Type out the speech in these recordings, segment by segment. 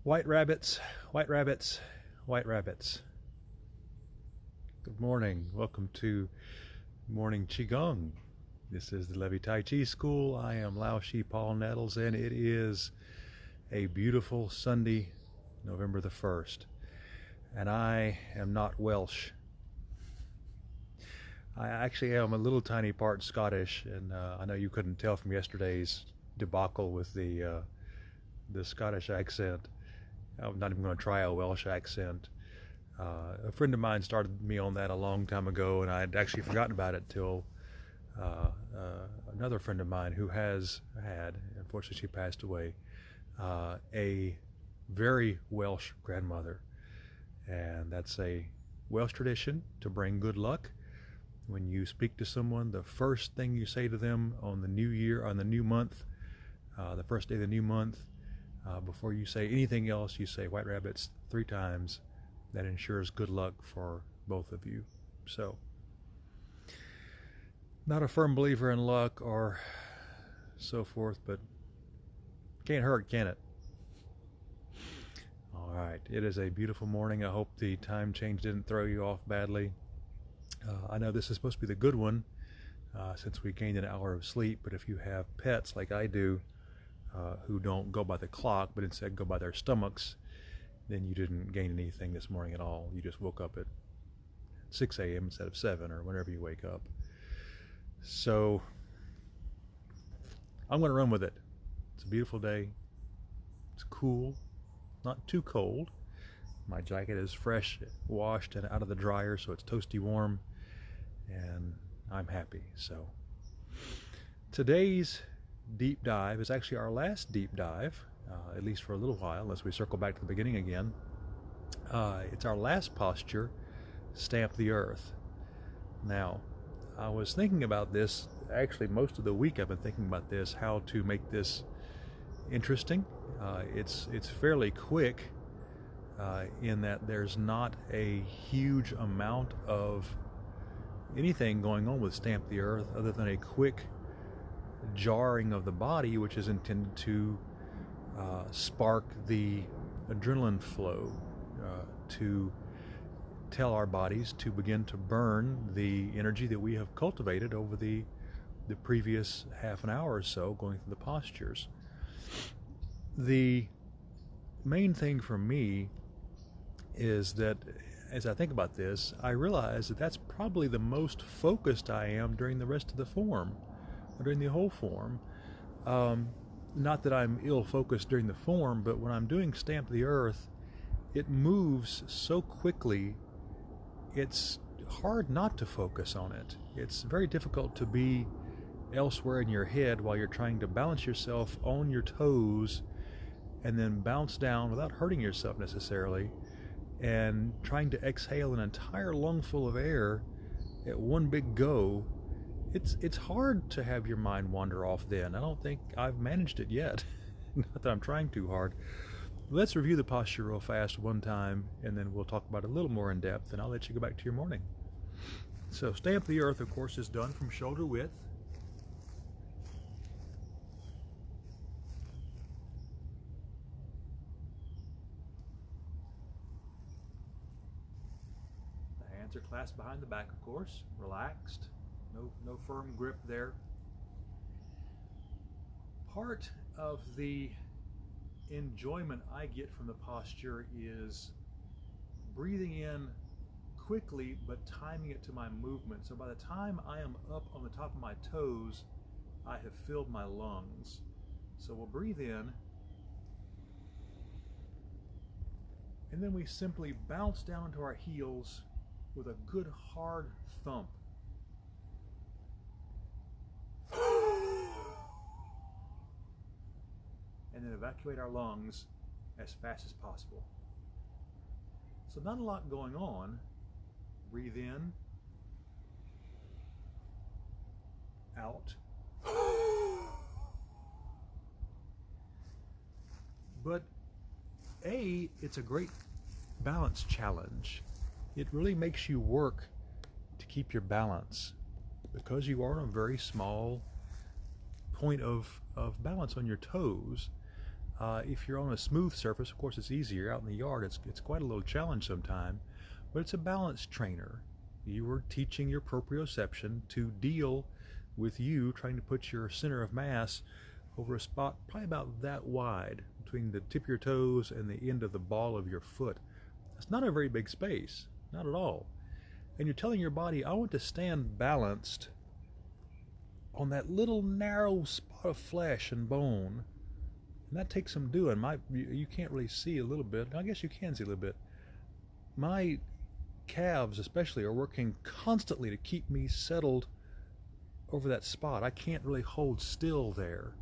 White rabbits, white rabbits, white rabbits. Good morning. Welcome to Morning Qi Gong. This is the Levi Tai Chi School. I am Lao Shi Paul Nettles, and it is a beautiful Sunday, November the 1st. And I am not Welsh. I actually am a little tiny part Scottish, and I know you couldn't tell from yesterday's debacle with the Scottish accent. I'm not even going to try a Welsh accent. A friend of mine started me on that a long time ago, and I'd actually forgotten about it till another friend of mine who has had, unfortunately she passed away, a very Welsh grandmother. And that's a Welsh tradition to bring good luck. When you speak to someone, the first thing you say to them on the new year, on the new month, the first day of the new month, before you say anything else, you say white rabbits 3 times. That ensures good luck for both of you. So, not a firm believer in luck or so forth, but can't hurt, can it? All right, it is a beautiful morning. I hope the time change didn't throw you off badly. I know this is supposed to be the good one, since we gained an hour of sleep, but if you have pets like I do, who don't go by the clock, but instead go by their stomachs, then you didn't gain anything this morning at all. You just woke up at 6 a.m. instead of 7, or whenever you wake up. So, I'm going to run with it. It's a beautiful day. It's cool, not too cold. My jacket is fresh, washed, and out of the dryer, so it's toasty warm, and I'm happy. So, today's deep dive is actually our last deep dive, at least for a little while, unless we circle back to the beginning again. It's our last posture, stamp the earth. Now, I was thinking about this, actually most of the week I've been thinking about this, how to make this interesting. It's fairly quick in that there's not a huge amount of anything going on with stamp the earth other than a quick jarring of the body, which is intended to spark the adrenaline flow, to tell our bodies to begin to burn the energy that we have cultivated over the previous half an hour or so going through the postures. The main thing for me is that as I think about this, I realize that that's probably the most focused I am during the rest of the form, during the whole form. Not that I'm ill-focused during the form, but when I'm doing Stamp the Earth, it moves so quickly, it's hard not to focus on it. It's very difficult to be elsewhere in your head while you're trying to balance yourself on your toes and then bounce down without hurting yourself necessarily, and trying to exhale an entire lungful of air at one big go. It's hard to have your mind wander off then. I don't think I've managed it yet. Not that I'm trying too hard. Let's review the posture real fast one time, and then we'll talk about it a little more in depth, and I'll let you go back to your morning. So, Stamp the Earth, of course, is done from shoulder width. The hands are clasped behind the back, of course, relaxed. No firm grip there. Part of the enjoyment I get from the posture is breathing in quickly but timing it to my movement. So by the time I am up on the top of my toes, I have filled my lungs. So we'll breathe in, and then we simply bounce down into our heels with a good hard thump. And then evacuate our lungs as fast as possible. So not a lot going on. Breathe in, out. But it's a great balance challenge. It really makes you work to keep your balance, because you are on a very small point of balance on your toes. If you're on a smooth surface, of course, it's easier. Out in the yard, it's quite a little challenge sometimes, but it's a balance trainer. You are teaching your proprioception to deal with you trying to put your center of mass over a spot probably about that wide between the tip of your toes and the end of the ball of your foot. That's not a very big space, not at all. And you're telling your body, I want to stand balanced on that little narrow spot of flesh and bone. And that takes some doing. You can't really see a little bit. I guess you can see a little bit. My calves especially are working constantly to keep me settled over that spot. I can't really hold still there.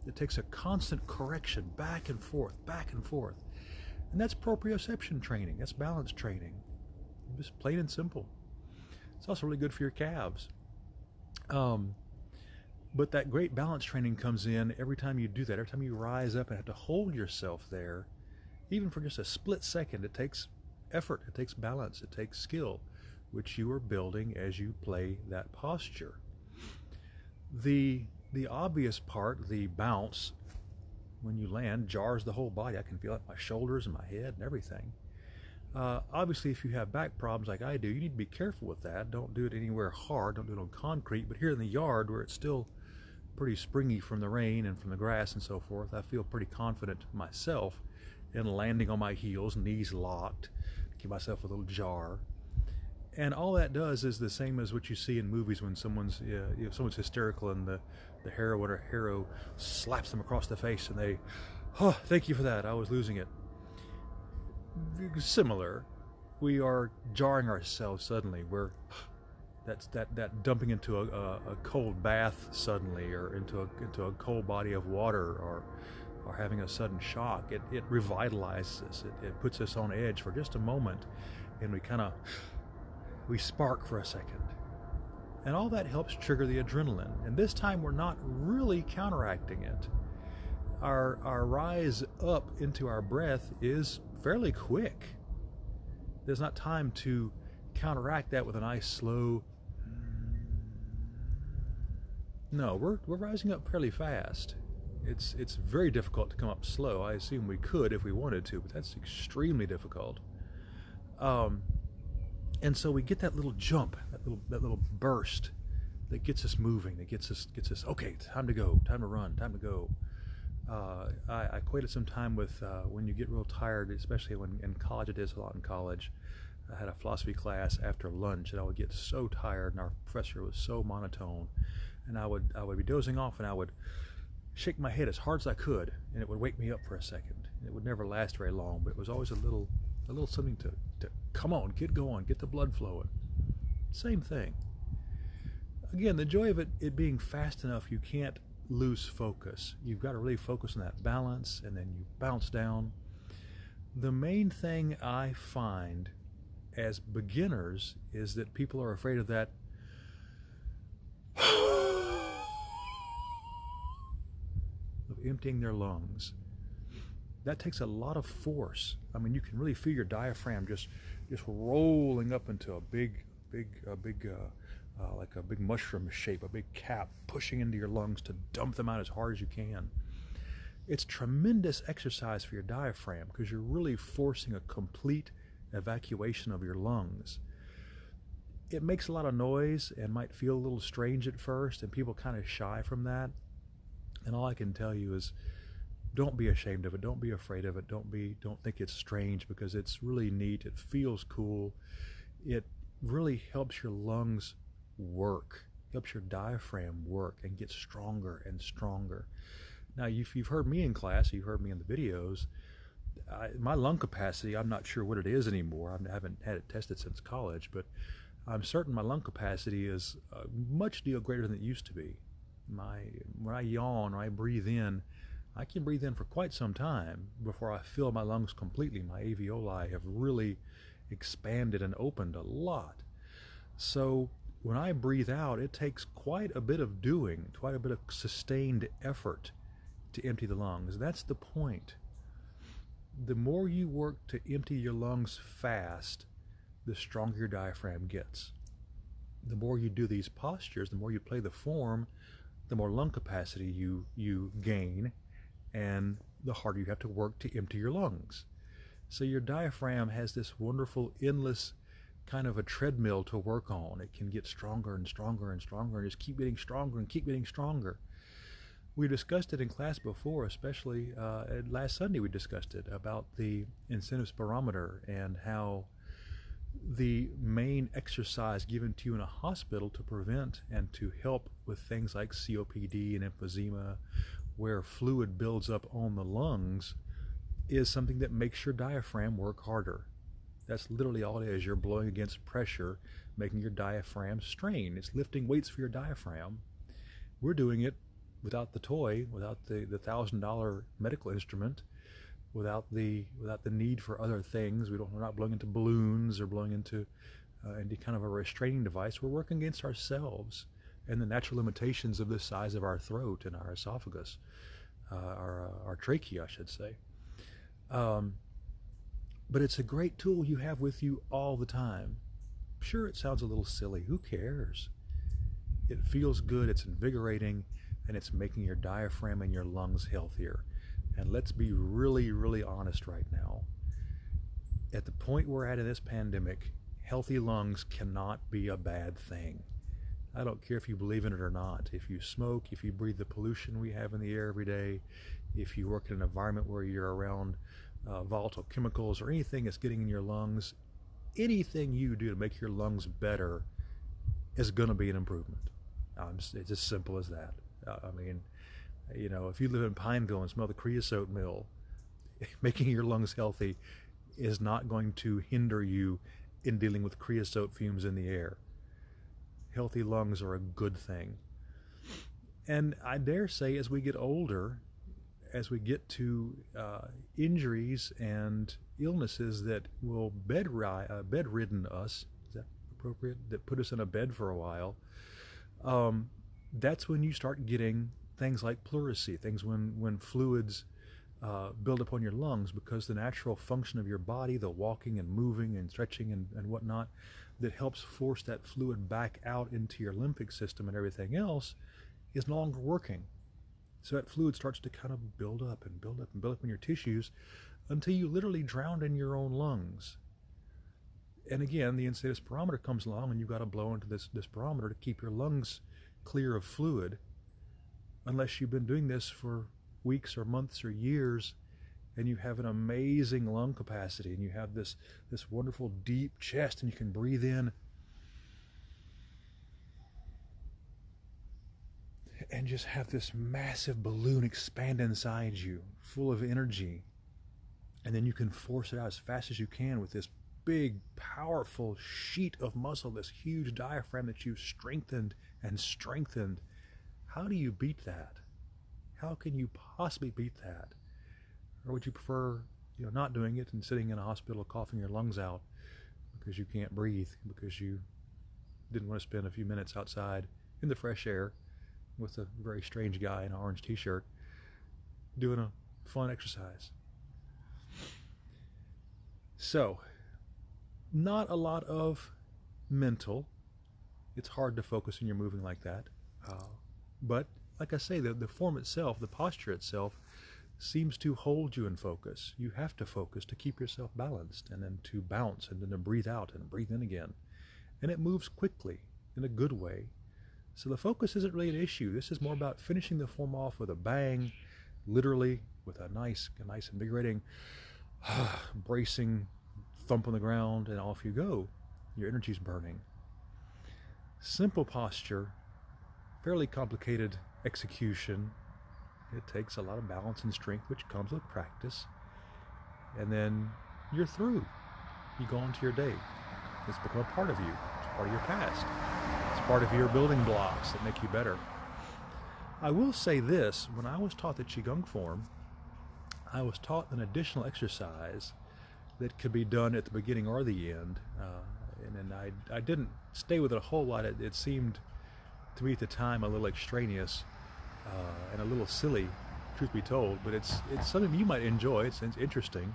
It takes a constant correction, back and forth, back and forth. And that's proprioception training. That's balance training. Just plain and simple. It's also really good for your calves. But that great balance training comes in every time you do that. Every time you rise up and have to hold yourself there, even for just a split second, it takes effort, it takes balance, it takes skill, which you are building as you play that posture. The obvious part, the bounce, when you land, jars the whole body. I can feel it in my shoulders and my head and everything. Obviously, if you have back problems like I do, you need to be careful with that. Don't do it anywhere hard. Don't do it on concrete. But here in the yard, where it's still pretty springy from the rain and from the grass and so forth, I feel pretty confident myself in landing on my heels, knees locked, give myself a little jar. And all that does is the same as what you see in movies when someone's hysterical and the heroine or hero slaps them across the face and they, oh, thank you for that, I was losing it. Similar, we are jarring ourselves suddenly. That's dumping into a cold bath suddenly, or into a cold body of water, or having a sudden shock. It revitalizes us. It puts us on edge for just a moment, and we spark for a second. And all that helps trigger the adrenaline. And this time we're not really counteracting it. Our rise up into our breath is fairly quick. There's not time to counteract that with a nice slow. No, we're rising up fairly fast. It's very difficult to come up slow. I assume we could if we wanted to, but that's extremely difficult. And so we get that little jump, that little burst that gets us moving, that gets us, okay, time to go, time to run, time to go. I equate it sometime with when you get real tired, especially when in college. It is a lot in college. I had a philosophy class after lunch, and I would get so tired, and our professor was so monotone, and I would be dozing off, and I would shake my head as hard as I could, and it would wake me up for a second. It would never last very long, but it was always a little something to come on, get going, get the blood flowing. Same thing. Again, the joy of it being fast enough, you can't lose focus. You've got to really focus on that balance, and then you bounce down. The main thing I find as beginners is that people are afraid of that of emptying their lungs. That takes a lot of force. I mean, you can really feel your diaphragm just rolling up into a big like a big mushroom shape, a big cap, pushing into your lungs to dump them out as hard as you can. It's tremendous exercise for your diaphragm because you're really forcing a complete evacuation of your lungs. It makes a lot of noise and might feel a little strange at first, and people kind of shy from that. And all I can tell you is, don't be ashamed of it. Don't be afraid of it. Don't think it's strange, because it's really neat. It feels cool. It really helps your lungs work, helps your diaphragm work and get stronger and stronger. Now, if you've heard me in class, you've heard me in the videos, my lung capacity, I'm not sure what it is anymore. I haven't had it tested since college, but I'm certain my lung capacity is a much deal greater than it used to be. When I yawn or I breathe in, I can breathe in for quite some time before I fill my lungs completely. My alveoli have really expanded and opened a lot. So when I breathe out, it takes quite a bit of doing, quite a bit of sustained effort to empty the lungs. That's the point. The more you work to empty your lungs fast, the stronger your diaphragm gets. The more you do these postures, the more you play the form, the more lung capacity you gain, and the harder you have to work to empty your lungs. So your diaphragm has this wonderful, endless kind of a treadmill to work on. It can get stronger and stronger and stronger and just keep getting stronger and keep getting stronger. We discussed it in class before, especially last Sunday we discussed it, about the incentive spirometer and how the main exercise given to you in a hospital to prevent and to help with things like COPD and emphysema, where fluid builds up on the lungs, is something that makes your diaphragm work harder. That's literally all it is. You're blowing against pressure, making your diaphragm strain. It's lifting weights for your diaphragm. We're doing it without the toy, without the $1,000 medical instrument, without the need for other things. We're not blowing into balloons or blowing into any kind of a restraining device. We're working against ourselves and the natural limitations of the size of our throat and our esophagus, our trachea, I should say. But it's a great tool you have with you all the time. Sure, it sounds a little silly. Who cares? It feels good, it's invigorating, and it's making your diaphragm and your lungs healthier. And let's be really, really honest right now. At the point we're at in this pandemic, healthy lungs cannot be a bad thing. I don't care if you believe in it or not. If you smoke, if you breathe the pollution we have in the air every day, if you work in an environment where you're around volatile chemicals or anything that's getting in your lungs, anything you do to make your lungs better is going to be an improvement. It's as simple as that. I mean, you know, if you live in Pineville and smell the creosote mill, making your lungs healthy is not going to hinder you in dealing with creosote fumes in the air. Healthy lungs are a good thing. And I dare say as we get older, as we get to injuries and illnesses that will bedridden us, is that appropriate? That put us in a bed for a while, that's when you start getting things like pleurisy, things when fluids build up on your lungs, because the natural function of your body, the walking and moving and stretching and whatnot, that helps force that fluid back out into your lymphic system and everything else, is no longer working. So that fluid starts to kind of build up and build up and build up in your tissues until you literally drown in your own lungs. And again, the incentive spirometer comes along and you've got to blow into this spirometer to keep your lungs clear of fluid, unless you've been doing this for weeks or months or years and you have an amazing lung capacity and you have this wonderful deep chest and you can breathe in and just have this massive balloon expand inside you, full of energy. And then you can force it out as fast as you can with this big, powerful sheet of muscle, this huge diaphragm that you've strengthened and strengthened. How do you beat that? How can you possibly beat that? Or would you prefer, not doing it and sitting in a hospital coughing your lungs out because you can't breathe, because you didn't want to spend a few minutes outside in the fresh air with a very strange guy in an orange t-shirt doing a fun exercise? So, not a lot of mental. It's hard to focus when you're moving like that. But, like I say, the form itself, the posture itself, seems to hold you in focus. You have to focus to keep yourself balanced, and then to bounce, and then to breathe out and breathe in again. And it moves quickly, in a good way. So the focus isn't really an issue. This is more about finishing the form off with a bang, literally, with a nice invigorating, bracing thump on the ground, and off you go. Your energy's burning. Simple posture, fairly complicated execution. It takes a lot of balance and strength, which comes with practice. And then you're through. You go on to your day. It's become a part of you. It's part of your past. It's part of your building blocks that make you better. I will say this, when I was taught the Qi Gong form, I was taught an additional exercise that could be done at the beginning or the end. And I didn't stay with it a whole lot. It seemed to me at the time a little extraneous and a little silly, truth be told, but it's something you might enjoy. It's interesting,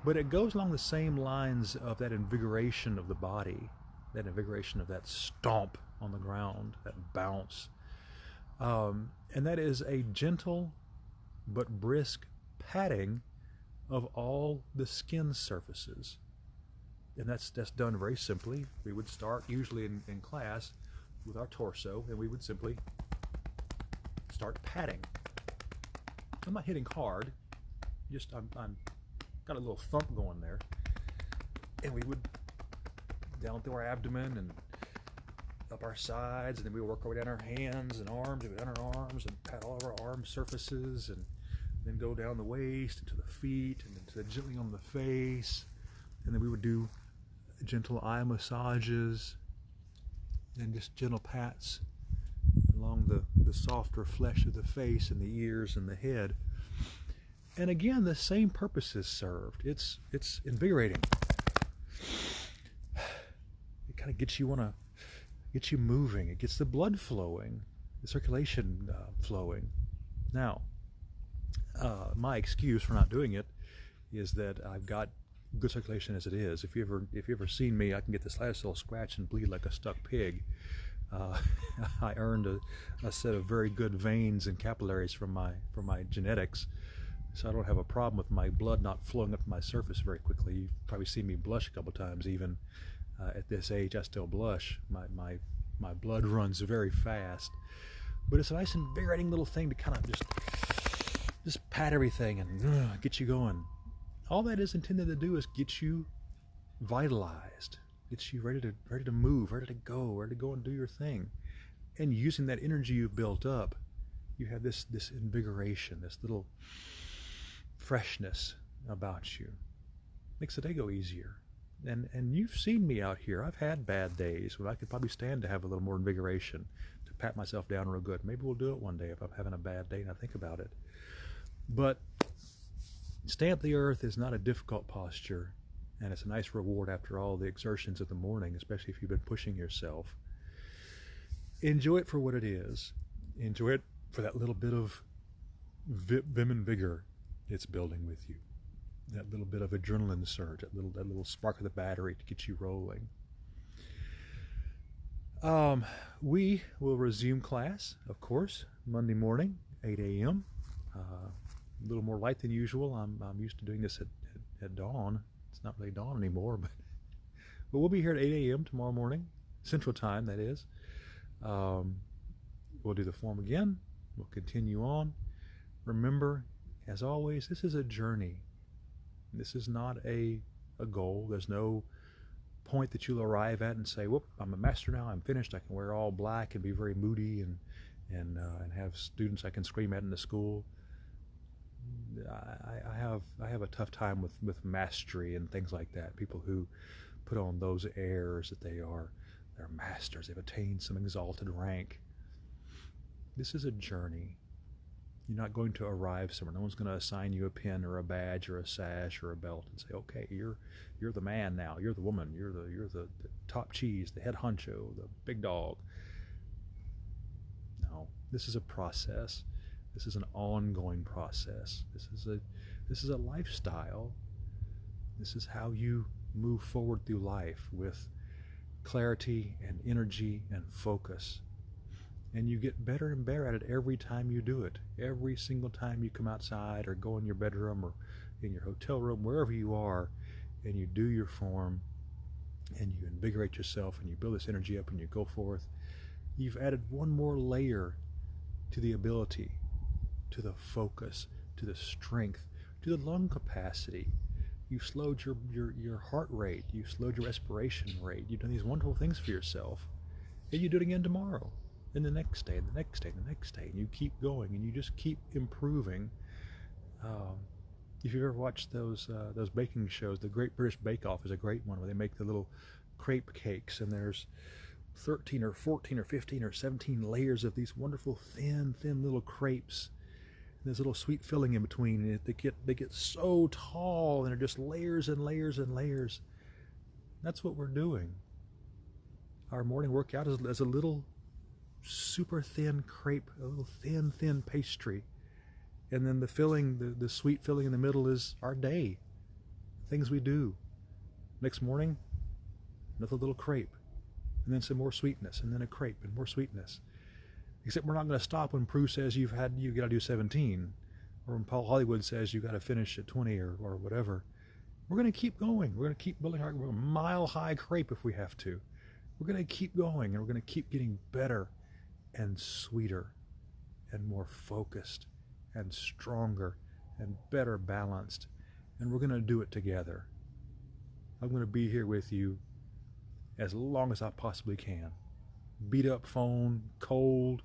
but it goes along the same lines of that invigoration of the body, that invigoration of that stomp on the ground, that bounce, and that is a gentle but brisk patting of all the skin surfaces. And that's done very simply. We would start usually in class with our torso, and we would simply start patting. I'm not hitting hard, just I'm got a little thump going there. And we would down through our abdomen and up our sides, and then we would work our way down our hands and arms, and down our arms and pat all of our arm surfaces, and then go down the waist into the feet, and then gently on the face, and then we would do gentle eye massages and just gentle pats along the softer flesh of the face and the ears and the head. And again, the same purpose is served. It's invigorating. It kind of gets you moving. It gets the blood flowing, the circulation flowing. Now, my excuse for not doing it is that I've got good circulation as it is. If you ever seen me, I can get this last little scratch and bleed like a stuck pig. I earned a set of very good veins and capillaries from my genetics, so I don't have a problem with my blood not flowing up to my surface very quickly. You've probably seen me blush a couple times. Even at this age, I still blush. My blood runs very fast, but it's a nice invigorating little thing to kind of just pat everything and get you going. All that is intended to do is get you vitalized, get you ready to move, ready to go and do your thing. And using that energy you've built up, you have this invigoration, this little freshness about you. Makes the day go easier. And you've seen me out here. I've had bad days when I could probably stand to have a little more invigoration, to pat myself down real good. Maybe we'll do it one day if I'm having a bad day and I think about it. But stamp the earth is not a difficult posture, and it's a nice reward after all the exertions of the morning, especially if you've been pushing yourself. Enjoy it for what it is. Enjoy it for that little bit of vim and vigor it's building with you. That little bit of adrenaline surge, that little spark of the battery to get you rolling. We will resume class, of course, Monday morning, 8 a.m. A little more light than usual. I'm used to doing this at dawn. It's not really dawn anymore, but we'll be here at 8 a.m. tomorrow morning, Central Time, that is. We'll do the form again. We'll continue on. Remember, as always, this is a journey. This is not a goal. There's no point that you'll arrive at and say, whoop, I'm a master now, I'm finished, I can wear all black and be very moody and have students I can scream at in the school. I have a tough time with mastery and things like that. People who put on those airs that they're masters, they've attained some exalted rank. This is a journey. You're not going to arrive somewhere. No one's going to assign you a pin or a badge or a sash or a belt and say, okay, you're the man now, you're the woman, you're the top cheese, the head honcho, the big dog. No, this is a process. This is an ongoing process. This is a lifestyle. This is how you move forward through life with clarity and energy and focus. And you get better and better at it every time you do it. Every single time you come outside or go in your bedroom or in your hotel room, wherever you are, and you do your form and you invigorate yourself and you build this energy up and you go forth, you've added one more layer to the ability, to the focus, to the strength, to the lung capacity. You've slowed your heart rate. You've slowed your respiration rate. You've done these wonderful things for yourself. And you do it again tomorrow, and the next day, and the next day, and the next day. And you keep going, and you just keep improving. If you've ever watched those baking shows, the Great British Bake Off is a great one where they make the little crepe cakes, and there's 13 or 14 or 15 or 17 layers of these wonderful thin little crepes. There's a little sweet filling in between, and they get so tall, and they're just layers and layers and layers. That's what we're doing. Our morning workout is a little super thin crepe, a little thin pastry, and then the filling, the sweet filling in the middle is our day, things we do. Next morning, another little crepe, and then some more sweetness, and then a crepe and more sweetness. Except we're not going to stop when Prue says you got to do 17. or when Paul Hollywood says you got to finish at 20 or whatever, we're going to keep going. We're going to keep building our mile-high crepe if we have to. We're going to keep going, and we're going to keep getting better and sweeter and more focused and stronger and better balanced. And we're going to do it together. I'm going to be here with you as long as I possibly can. Beat up phone, cold,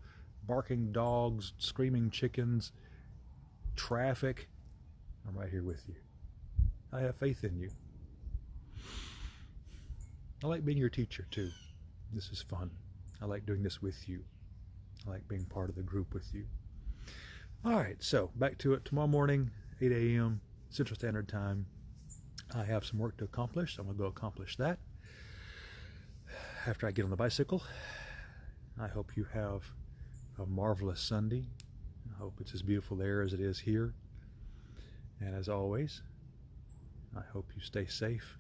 barking dogs, screaming chickens, traffic. I'm right here with you. I have faith in you. I like being your teacher too. This is fun. I like doing this with you. I like being part of the group with you. All right, so back to it. Tomorrow morning, 8 a.m. Central Standard Time. I have some work to accomplish. So I'm going to go accomplish that after I get on the bicycle. I hope you have a marvelous Sunday. I hope it's as beautiful there as it is here. And as always, I hope you stay safe,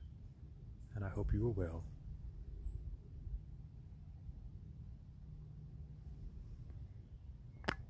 and I hope you are well.